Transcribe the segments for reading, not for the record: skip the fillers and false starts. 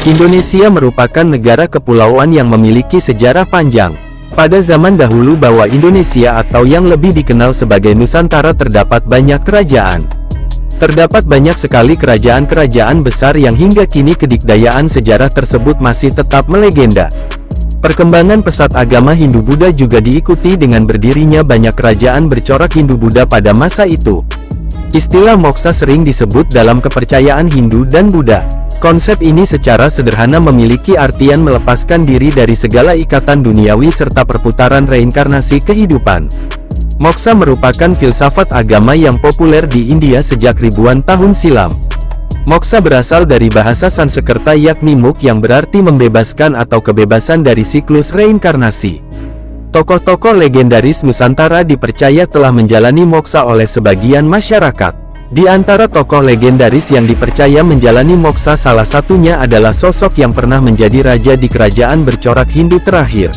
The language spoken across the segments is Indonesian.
Indonesia merupakan negara kepulauan yang memiliki sejarah panjang. Pada zaman dahulu bahwa Indonesia atau yang lebih dikenal sebagai Nusantara terdapat banyak kerajaan. Terdapat banyak sekali kerajaan-kerajaan besar yang hingga kini kedikdayaan sejarah tersebut masih tetap melegenda. Perkembangan pesat agama Hindu-Buddha juga diikuti dengan berdirinya banyak kerajaan bercorak Hindu-Buddha pada masa itu. Istilah moksa sering disebut dalam kepercayaan Hindu dan Buddha. Konsep ini secara sederhana memiliki artian melepaskan diri dari segala ikatan duniawi serta perputaran reinkarnasi kehidupan. Moksa merupakan filsafat agama yang populer di India sejak ribuan tahun silam. Moksa berasal dari bahasa Sanskerta yakni muk yang berarti membebaskan atau kebebasan dari siklus reinkarnasi. Tokoh-tokoh legendaris Nusantara dipercaya telah menjalani moksa oleh sebagian masyarakat. Di antara tokoh legendaris yang dipercaya menjalani moksa salah satunya adalah sosok yang pernah menjadi raja di kerajaan bercorak Hindu terakhir.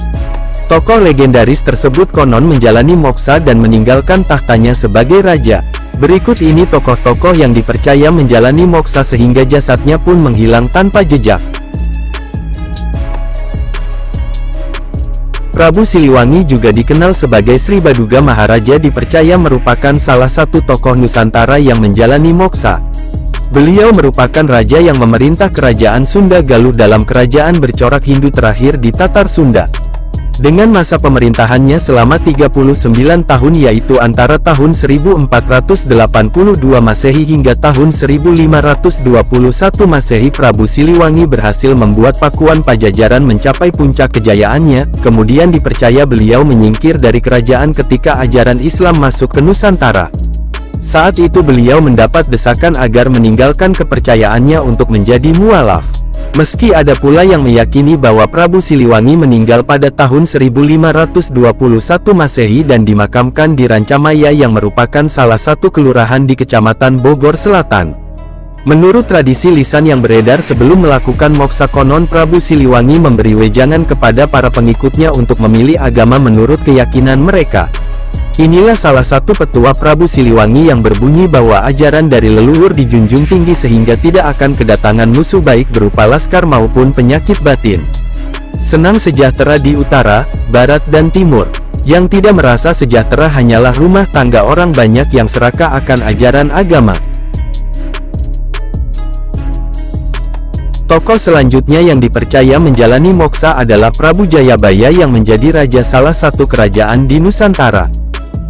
Tokoh legendaris tersebut konon menjalani moksa dan meninggalkan tahtanya sebagai raja. Berikut ini tokoh-tokoh yang dipercaya menjalani moksa sehingga jasadnya pun menghilang tanpa jejak. Prabu Siliwangi juga dikenal sebagai Sri Baduga Maharaja dipercaya merupakan salah satu tokoh Nusantara yang menjalani moksa. Beliau merupakan raja yang memerintah kerajaan Sunda Galuh dalam kerajaan bercorak Hindu terakhir di Tatar Sunda. Dengan masa pemerintahannya selama 39 tahun yaitu antara tahun 1482 Masehi hingga tahun 1521 Masehi, Prabu Siliwangi berhasil membuat Pakuan Pajajaran mencapai puncak kejayaannya. Kemudian dipercaya beliau menyingkir dari kerajaan ketika ajaran Islam masuk ke Nusantara. Saat itu beliau mendapat desakan agar meninggalkan kepercayaannya untuk menjadi mualaf. Meski ada pula yang meyakini bahwa Prabu Siliwangi meninggal pada tahun 1521 Masehi dan dimakamkan di Rancamaya yang merupakan salah satu kelurahan di Kecamatan Bogor Selatan. Menurut tradisi lisan yang beredar sebelum melakukan moksa, konon Prabu Siliwangi memberi wejangan kepada para pengikutnya untuk memilih agama menurut keyakinan mereka. Inilah salah satu petua Prabu Siliwangi yang berbunyi bahwa ajaran dari leluhur dijunjung tinggi sehingga tidak akan kedatangan musuh baik berupa laskar maupun penyakit batin. Senang sejahtera di utara, barat dan timur. Yang tidak merasa sejahtera hanyalah rumah tangga orang banyak yang serakah akan ajaran agama. Tokoh selanjutnya yang dipercaya menjalani moksa adalah Prabu Jayabaya yang menjadi raja salah satu kerajaan di Nusantara.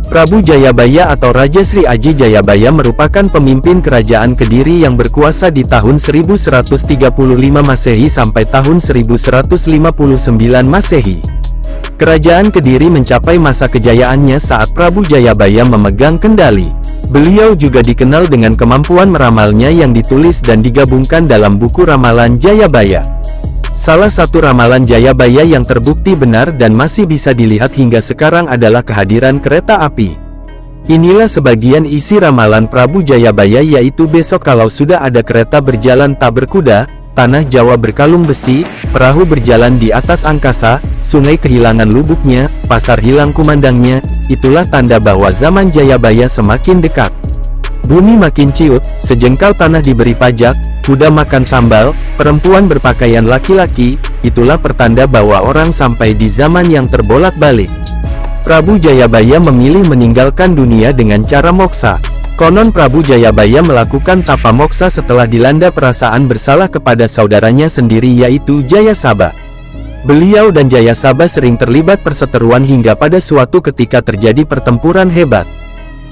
Prabu Jayabaya atau Raja Sri Aji Jayabaya merupakan pemimpin kerajaan Kediri yang berkuasa di tahun 1135 Masehi sampai tahun 1159 Masehi. Kerajaan Kediri mencapai masa kejayaannya saat Prabu Jayabaya memegang kendali. Beliau juga dikenal dengan kemampuan meramalnya yang ditulis dan digabungkan dalam buku ramalan Jayabaya. Salah satu ramalan Jayabaya yang terbukti benar dan masih bisa dilihat hingga sekarang adalah kehadiran kereta api. Inilah sebagian isi ramalan Prabu Jayabaya, yaitu besok kalau sudah ada kereta berjalan tak berkuda, tanah Jawa berkalung besi, perahu berjalan di atas angkasa, sungai kehilangan lubuknya, pasar hilang kumandangnya, itulah tanda bahwa zaman Jayabaya semakin dekat. Bumi makin ciut, sejengkal tanah diberi pajak, kuda makan sambal, perempuan berpakaian laki-laki, itulah pertanda bahwa orang sampai di zaman yang terbolak-balik. Prabu Jayabaya memilih meninggalkan dunia dengan cara moksa. Konon Prabu Jayabaya melakukan tapa moksa setelah dilanda perasaan bersalah kepada saudaranya sendiri yaitu Jayasabha. Beliau dan Jayasabha sering terlibat perseteruan hingga pada suatu ketika terjadi pertempuran hebat.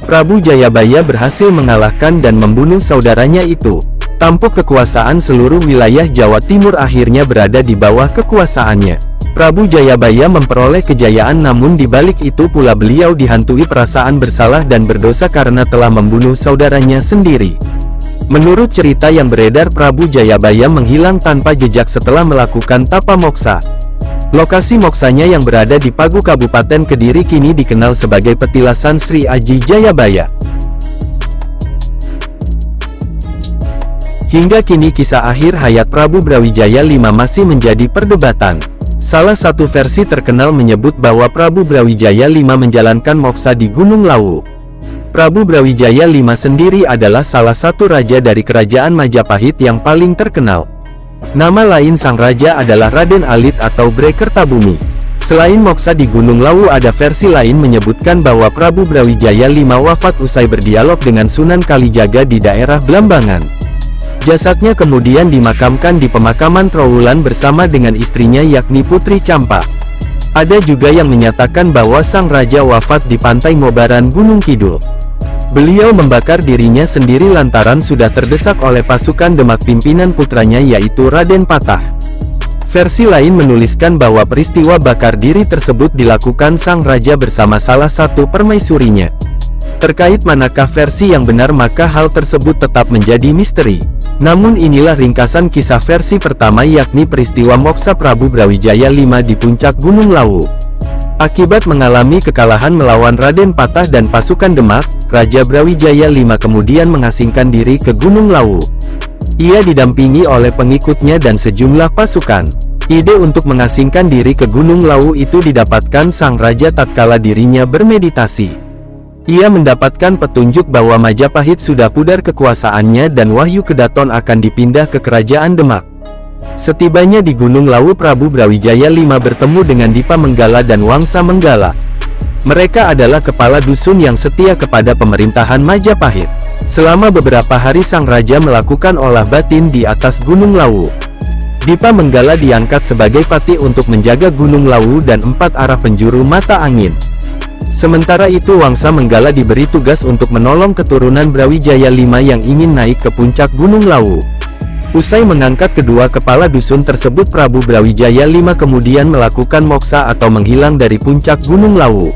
Prabu Jayabaya berhasil mengalahkan dan membunuh saudaranya itu. Tampuk kekuasaan seluruh wilayah Jawa Timur akhirnya berada di bawah kekuasaannya. Prabu Jayabaya memperoleh kejayaan, namun di balik itu pula beliau dihantui perasaan bersalah dan berdosa karena telah membunuh saudaranya sendiri. Menurut cerita yang beredar, Prabu Jayabaya menghilang tanpa jejak setelah melakukan tapa moksa. Lokasi moksanya yang berada di Pagu Kabupaten Kediri kini dikenal sebagai Petilasan Sri Aji Jayabaya. Hingga kini kisah akhir hayat Prabu Brawijaya V masih menjadi perdebatan. Salah satu versi terkenal menyebut bahwa Prabu Brawijaya V menjalankan moksa di Gunung Lawu. Prabu Brawijaya V sendiri adalah salah satu raja dari kerajaan Majapahit yang paling terkenal. Nama lain sang raja adalah Raden Alit atau Bre Kertabumi. Selain moksa di Gunung Lawu, ada versi lain menyebutkan bahwa Prabu Brawijaya V wafat usai berdialog dengan Sunan Kalijaga di daerah Blambangan. Jasadnya kemudian dimakamkan di pemakaman Trowulan bersama dengan istrinya yakni Putri Campa. Ada juga yang menyatakan bahwa sang raja wafat di pantai Mobaran Gunung Kidul. Beliau membakar dirinya sendiri lantaran sudah terdesak oleh pasukan Demak pimpinan putranya yaitu Raden Patah. Versi lain menuliskan bahwa peristiwa bakar diri tersebut dilakukan sang raja bersama salah satu permaisurinya. Terkait manakah versi yang benar, maka hal tersebut tetap menjadi misteri. Namun inilah ringkasan kisah versi pertama, yakni peristiwa moksa Prabu Brawijaya V di puncak Gunung Lawu. Akibat mengalami kekalahan melawan Raden Patah dan pasukan Demak, Raja Brawijaya V kemudian mengasingkan diri ke Gunung Lawu. Ia didampingi oleh pengikutnya dan sejumlah pasukan. Ide untuk mengasingkan diri ke Gunung Lawu itu didapatkan sang raja tatkala dirinya bermeditasi. Ia mendapatkan petunjuk bahwa Majapahit sudah pudar kekuasaannya dan Wahyu Kedaton akan dipindah ke Kerajaan Demak. Setibanya di Gunung Lawu, Prabu Brawijaya V bertemu dengan Dipa Menggala dan Wangsa Menggala. Mereka adalah kepala dusun yang setia kepada pemerintahan Majapahit. Selama beberapa hari sang raja melakukan olah batin di atas Gunung Lawu. Dipa Menggala diangkat sebagai patih untuk menjaga Gunung Lawu dan 4 arah penjuru mata angin. Sementara itu Wangsa Menggala diberi tugas untuk menolong keturunan Brawijaya V yang ingin naik ke puncak Gunung Lawu. Usai mengangkat kedua kepala dusun tersebut, Prabu Brawijaya V kemudian melakukan moksa atau menghilang dari puncak Gunung Lawu.